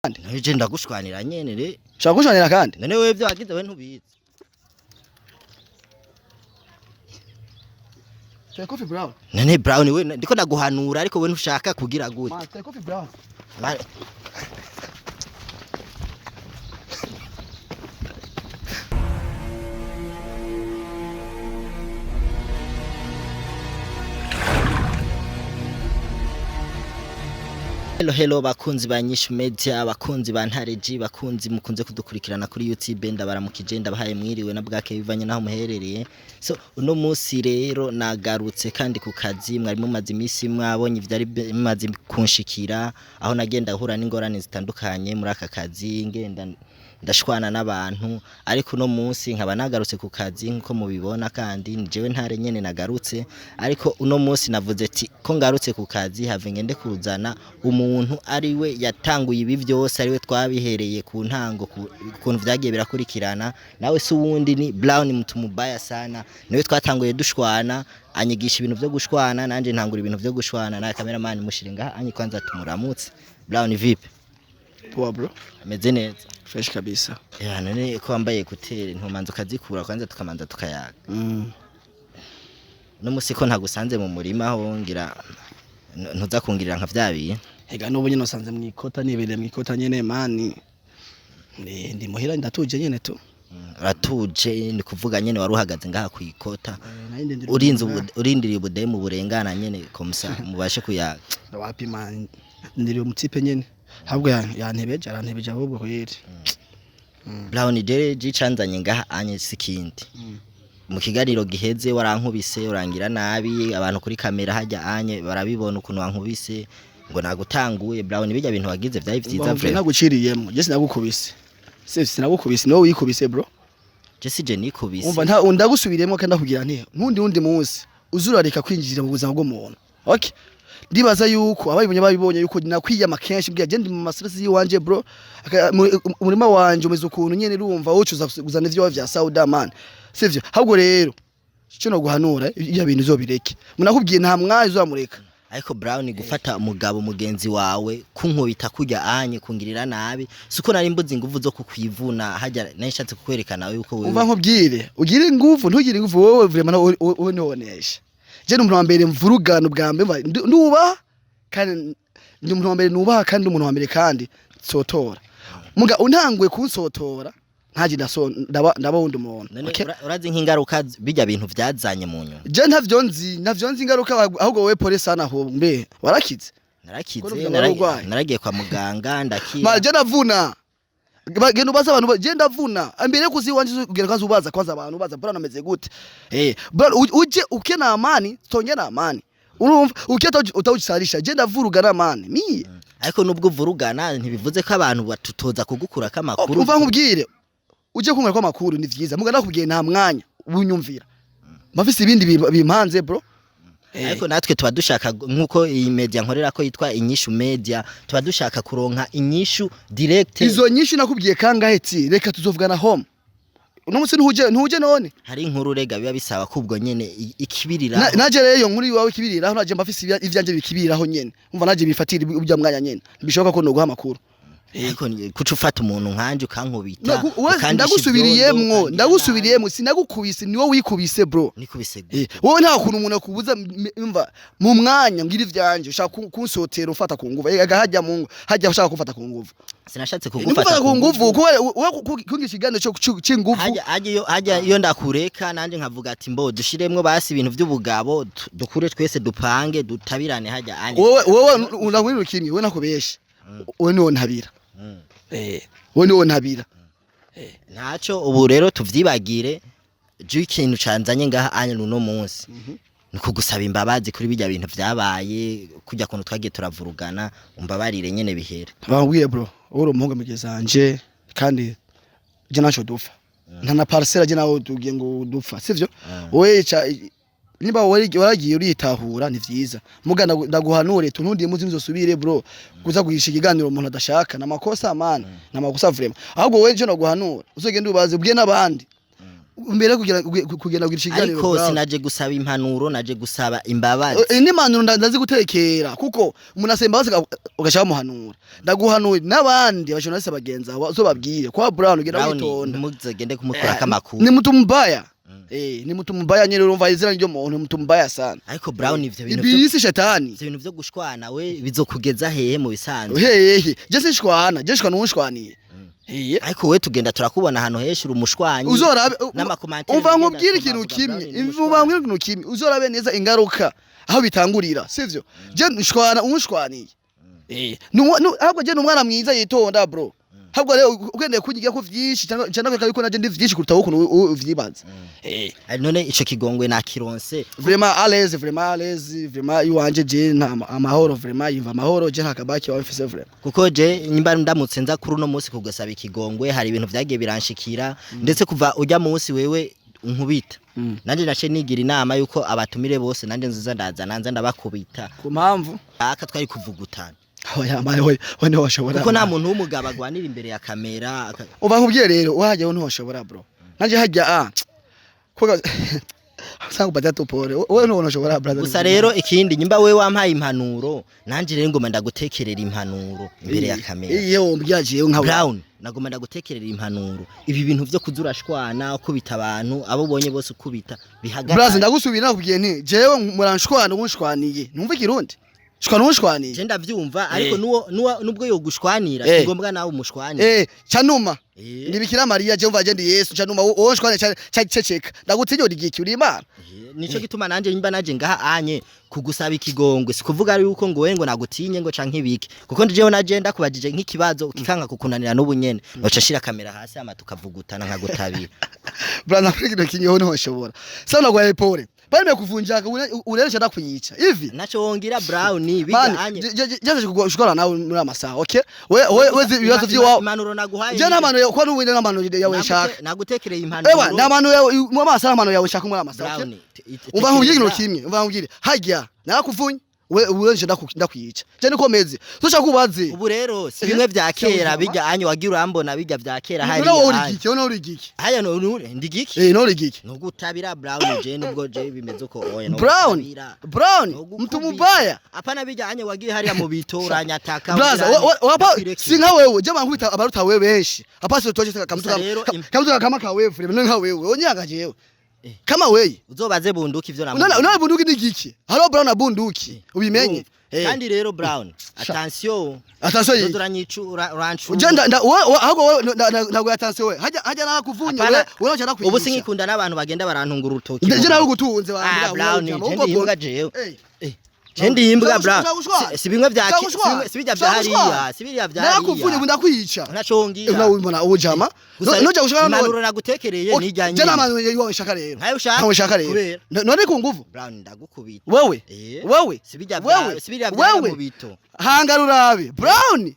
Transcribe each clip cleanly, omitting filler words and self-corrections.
Nje ndagushwanira nyene re. Shaka gushwanira kandi. None wewe byo wagize we ntubizi. Take coffee brown. None brown we ndiko ndaguhanura ariko we ntushaka kugira gute. Take coffee brown. Hello bakunzi ba Nyishu Media, bakunzi ba Ntareji, bakunzi mukunze kudukurikirana kuri YouTube, ndabaramukije ndabahaye mwiriwe na bwake bivanye naho muherereye. So uno munsi rero nagarutse kandi ku kazi, mwari mumaze imisi mwabonye ivyari bimaze kunshikira, aho nagenda hura n'ingorane zitandukanye muri aka kazi, ngenda ndashwana n'abantu, ariko uno munsi nkaba nagarutse ku kazi nko mubibona, kandi nijewe Ntare nyene nagarutse, ariko uno munsi navuze ati ko ngarutse ku kazi have ngende kuzana umuntu ari we yatanguye ibi byose, ari we twabihereye ku ntango kuntu vyagiye birakurikirana. Nawe si uwundi ni Brown mtu mubaya sana, niwe twatanguye dushwana, anyigisha ibintu byo gushwana, nanje ntangura ibintu byo gushwana, na cameraman mushiringa anyi kwanza tumuramutse. Brown vipi? Poa bro. Ameze neza. Fresh kabisa. Ya none ko wambaye kutere ntumanza ukazikura kwanza tukamanza tukayaga. No musi ko ntagusanze mu murima ho ngira ntuza kungirira nka vyabiye. Ega n'ubu nyine usanze mwikota nibere mwikota nyene mani. Ndi muhira ndatuje nyene tu. Ratuje ni kuvuga nyene waruhagaze ngaha kwikota. Urindiriye ubudemu burengana nyene komsa mubashe kuyaga. Wapi man ndiriye umutipe nyene. Habwo yantebeje arantebeje ahubwo kweri. Brown dere gicanzanye ngaha anye sikindi. Mu kiganiro giheze warankubise urangira nabi, abantu kuri kamera hajya anye barabibona ukuntu wankubise ngo nagutanguye. Brown bijya bintu wagize vyayi vyiza vre. Naguciriyemo je sinagukubise. Sinagukubise no wikubise bro. Je sije nikubise. Umva nta ndagusubiremo kandi ndakugira nte. Ntundi munsi uzurareka kwinjira mu buzima bw'umuntu. Okay. Ndibaza yuko babibonye yuko nakwiyama kenshi mbya je ndi mu mastress yiwanje bro. Umurima wanje umeze ukuntu nyene urumva wocuza kuzana ivyo vya Sauda man. Sivyo ahubwo rero cyo no guhanura iyo bintu uzobireke. Munakubwiye nta mwayi uzamureka. Ariko Brown gufata umugabo mugenzi wawe kunkubita kujya anye kungirira nabi, suko nari mbuzi inguvu zo kukwivuna hajya nashatse kukwerekana yuko wewe. Umva nkubwire ugire inguvu ntugire inguvu wowe vraiment wowe ntonesha. Je n'umuntu wa mbere mvurugano bwa mbere nduba kandi ndi umuntu wa mbere nubaha kandi umuntu wa mbere kandi sotora. Muga untanguye kunsotora ntaje ndaba wundi umuntu. Urazi nk'ingaruka bijya bintu vyazanye mu nyuma. Je ntavyo nzi ingaruka ahubwo wowe pole sana aho mbe warakize. Naragiye kwa muganga ndakira. Ma je navuna. Bagenda ubaza abantu je ndavuna ambere kuzi wanje kugera kazi ubaza kwanza abantu ubaza Brown ameze gute. Uje ukena amani tongera amani. Urumva uketa utawusarisha je ndavurugana amani. Mi ariko nubwo vurugana ntibivuze ko abantu batutoza kugukura kamakuru. Umva nkubwire uje kumwe kwa makuru ni vyiza muga nakubwiye nta mwanya ubunyumvira. Mafise ibindi bimpanze bro. Ariko natwe tuba dushaka nkuko iyi media nkorera ko yitwa Inyishu Media, tuba dushaka kuronka inyishu direct. Izo nyishu nakubwiye kangahe ti reka tuzovugana home. Uno munsi ntuje none. Hari inkuru rega biba bisaba kubwo nyene ikibirira. Naje rero nkuru iwawe ikibirira aho naje mbafise ivyanje bikibiriraho nyene. Umva naje bifatira ubya mwanya nyene. Bishoboka ko no guha makuru. Ariko kucufata umuntu nkanje ukankubita kandi ndagusubiriyemo sinagukubise niwo wikubise bro. Nikubise wowe nta kuntu umuntu akubuza imva mu mwanya ngira ivyanje ushaka kunsotera ufata ku nguvu hajya mu hajya ushaka kufata ku nguvu. Sinashatse kugufata ku nguvu kungira ikigano cyo cinguvu hajya iyo ndakureka nanje nkavuga ati mbo dushiremwe basi ibintu by'ubugabo dukure twese dupange dutabirane hajya anje. Wowe unawirukini we nakubesha wowe niwo ntabira. Wowe niwo ntabira. Ntaco ubu rero tuvyibagire je ikintu canzanye ngaha anye nuno munsi. Nikugusaba imbabazi kuri bijya bintu vyabaye kujya kuntu twagiye turavurugana, umbabarire nyene bihere. Bambwiye bro uri umuhungu mugezanje kandi je naco dupfa. Nta na parcelle je nawo tugiye ngo dupfa sivyo. Wowe niba waragiye uritahura ni vyiza muga ndaguhanure tuntundi muzi nzosubire bro kuza guhisha ikiganiro umuntu adashaka na makosa amana na makosa vraiment ahubwo wewe je naguhanura uzogenda ubaze bwiye nabandi mbere kugenda kugira ikiganiro ariko sinaje gusaba impanuro naje gusaba imbabazi ni manuro ndazi gutekera kuko umuntu asemba base ugashaka muhanura ndaguhanuye nabandi abashonase bagenza zo babwire kwa Brown ugenda witonda muzagende kumukora kamakuru ni mtu mbaya ni mtu mbaya nyene urumva izina ryo muntu mtu mbaya sana ariko Brown ivyo bintu bisi shetani ivyo bintu vyo gushwana we bizokugeza hehe mu bisanzwe hehe je sinshwana n'unshwaniye ariko we tugenda turakubona hano heshuru umushwanyi uzorabe n'amakomantari umva nkubwira ikintu kimwe uzorabe neza ingaruka aho bitangurira sivyo je nshwana unshwaniye ahubwo je n'umwana mwiza yitonda bro habwo rero ugendeye kunyigira ko vyinshi cyane ko yuko naje ndi vyinshi kuruta uko uvyibaza none ico kigongwe na kironse vraiment à l'aise vraiment iwanje je amahoro vraiment yimva amahoro je ntakabaki wa mfise vraiment kuko je nyimba ndamutse nza kuri no munsi kugasaba ikigongwe hari ibintu vyagiye biranshikira ndetse kuva ujya munsi wewe unkubita nanje nace nigira inama yuko abatumire bose nanje nziza ndaza nanza ndabakubita ku mpamvu aka twari kuvugutana wene washobora kuko nta muntu w'umugabo agwanira imbere ya kamera uba nkubwiye rero wahaje wone washobora bro nanje hajya kuko sangu badato pore wewe no washobora brother gusa rero ikindi nyimba wewe wampaye impanuro nanje rero ngoma ndagutekerera impanuro imbere ya kamera iyo mbyaje nka Brown nagoma ndagutekerera impanuro ibi bintu vyo kuzurashwana ukubita abantu abo bonye bose ukubita bihagaze brother ndagusubira nakubwiye nti jewe muranshwana unshwaniye numva ikirundi shwana unshwaniye je ndavyumva ariko nubwo yo gushwanira ngombwa nawe umushwanira canuma ndibikira Maria je umva je ndi Yesu canuma wowe shwane ceceka ndagutinyora igiki uri Imana nico gituma nanje nyimba naje ngaha anye kugusaba ikigongwe sikuvuga yuko ngo we ngo nagutinye ngo canke ibiki kuko ndijeho naje ndakubajije nk'ikibazo kikanga kukunanira n'ubunyene noca shira kamera hasi ama tukavugutana nkagutabira brother kigino kinyeho no shobora sana gwa epore bari kuvunjaka ureresha ndakwiyica ivi naco wongira Brown bijanye jaje kugushikora nawe muri amasaha okay we ibibazo vyo impanuro naguhaye je namano ko n'uwinde namano yawe shaka nagutekereye impanuro ewa namano yawe mu amasaha namano yawe shaka muri amasaha okay umva nkubwire ikintu kimwe umva nkubwire hajya narakuvunye wewe ndakwiyica je nikomeze soshaka kubaze ubu rero si bimwe vya kera bijya anyu wagira urambona bijya vya kera hari no uri giki haya no ndi giki no uri giki nugutabira Brown je nubwo je bimeze uko oya no Brown mtu mubaya apana bijya anyu wagira hari mu bito uranyataka wapa sinka wewe je bankubita abaruta wewe benshi apasi toje kamutuka kama ka wewe freme nka wewe onyanga jewe kama wewe uzobaze bunduki ivyo namuzi none bunduki ni giki haro Brown na bunduki ubimenye kandi rero Brown attention uzoranyicu urancu ugenda ahubwo ntago attention we hajya nakuvunye wewe cyana kwigisha ubu sinkikunda n'abantu bagenda barantungura urutoki je nawe gutunze Brown je imbwa jewe Chendi imbwa Brown si bimwe vya sibijya vya hariya sibiriya vya hariya nakuvunye bundakwica unachongira unabona ubujama noja gushaka impanuro nagutekereye nijyanye je namano yawe shaka rero nkayo ushaka nkayo shaka rero none ku nguvu Brown ndagukubita wewe sibijya vya mu bito hangara urabe Brown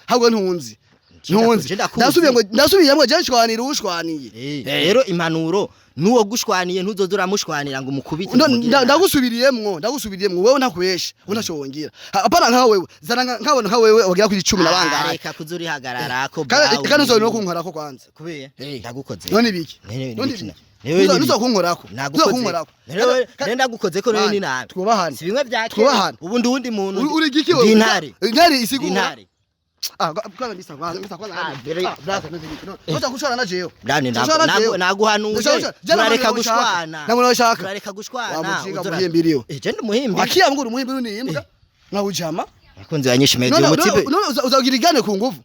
habwo ntunzi ndasubiyemo je nshwanira ushwaniye rero impanuro nuwo gushwaniye ntuzozura mushwanira ngo umukubite ndagusubiriyemwo wewe ntakubesha unashongira apana nka wewe zana nkabona nka wewe wagira kuri 10 nabangara reka kuzuri hagarara ko kandi uzo no kunkora ko kwanza kubiye ndagukoze none biki newe nuzo kunkorako newe nenda gukoze ko none nabi twubahane si bimwe byake ubu ndi muntu uri giki wewe intare isigura kwanza bisa brother kushwana na jeyo naguhanuje turareka gushwana turareka gushwana wamucinga muhimbiriyo je ndi muhimbi akiyambura umuhimbiro ni imbwa na ujama akunze yanyishimeye umutibe uzagira igane ku nguvu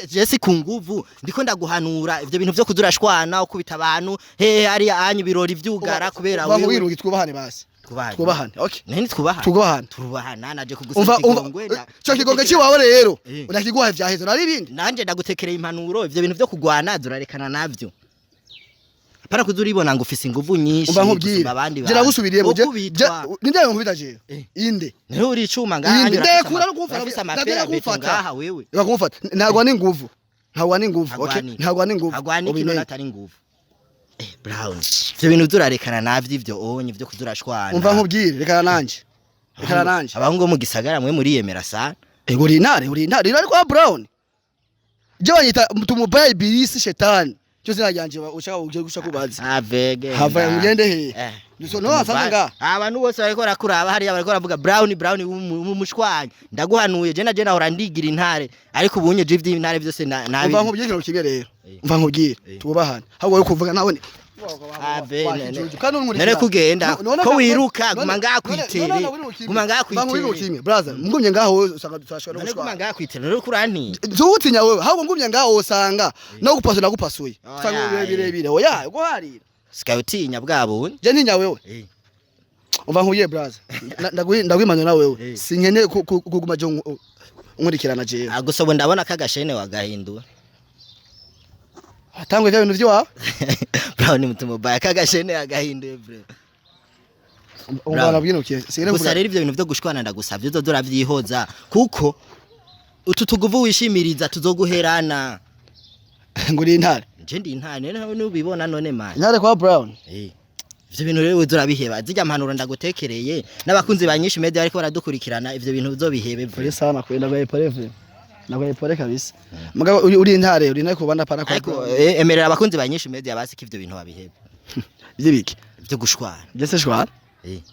je si ku nguvu ndiko ndaguhanura ivyo bintu vyo kuzurashwana ukubita abantu ari anyu birori vyugara kubera wewe wamubwira twubahane basi twubahane okay nani twubahana naje kugusaba kigongwe cyo kigongwe ciwawe rero unakiguha vyahezo nari bindi nanje ndagutekereye impanuro ivyo bintu vyo kugwana zurarekana navyo para kuzuribona ngo ufise inguvu nyinshi gusumba abandi je nagusubiriyemo je ninde nkubita je inde niho uri icuma ngaha ndekura no kumfata ufise amapera ngaha wewe bakumfata ntagwa n'inguvu okay ntagwa n'inguvu ubino natari inguvu Brown ivyo bintu zurarekana navyo ivyo onye vyo kuzurashwana umva nkubwire rekana nanje abahungu mu gisagara mwe muri yemera sana uri intare kwa Brown je banyita mtumubaya ibilisi shetani cyose najyanje ushaka uje gushaka kubaza avege hava ngende he no asanga abantu bose bariko rakuraba hari bariko ravuga Brown umushwanya ndaguhanuye je naje nahora ndigira intare ariko ubunye je ivy'intare byose nabi mva nkubye kino kibe rero mva nkubwire tubahana ahubwo kuvuga nawe none kugenda ko wiruka guma ngakwitere guma ngakwitere brother ngumye ngaho usanga turashobora no guma ngakwitere rero kuranti nzutinya wewe ahubwo ngumye ngaho usanga no gupasura nagupasuye usanga birebire oya uko harira sikayutinya bwabo je ntinya wewe umva nkuye brother ndagwimanya na wewe sinkene kuguma je nkurikirana je agusobo ndabona kagashene wagahindura atangwe vya bintu vyo Brown mutumo baya kagashene agahinduye bro umwana bwinukiye sire gusa rero ivyo bintu vyo gushwana ndagusavye uzodora vyihoza kuko utu tuguvu wishimiriza tuzoguherana ngo uri intare nje ndi intare none ubibona none man intare kwa Brown ivyo bintu rero uzora biheba zijya mpanuro ndagutekereye n'abakunzi banyinshi media ariko baradukurikirana ivyo bintu uzobihebe bro sana kwenda baye poreve nagwe pore kabisa mugabo uri intare uri nayo kubanda para kwa ariko emerera abakunzi banyinshi media basika ivyo bintu babihebe ivyo byo gushwana byese shwana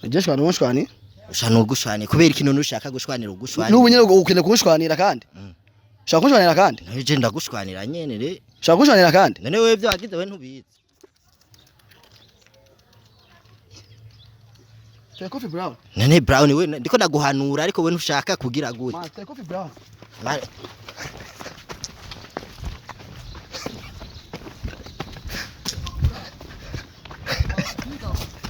je shwana umushwani ushana ugushwane kubera ikintu nushaka gushwanira ugushwane n'ubu nyene ukene kumushwanira kandi shaka kushwanira kandi je ndagushwanira nyene re shaka kushwanira kandi none wewe byo wagize we ntubizi Take coffee Brown none Brown we ndiko ndaguhanura ariko we ntushaka kugira gute Take coffee Brown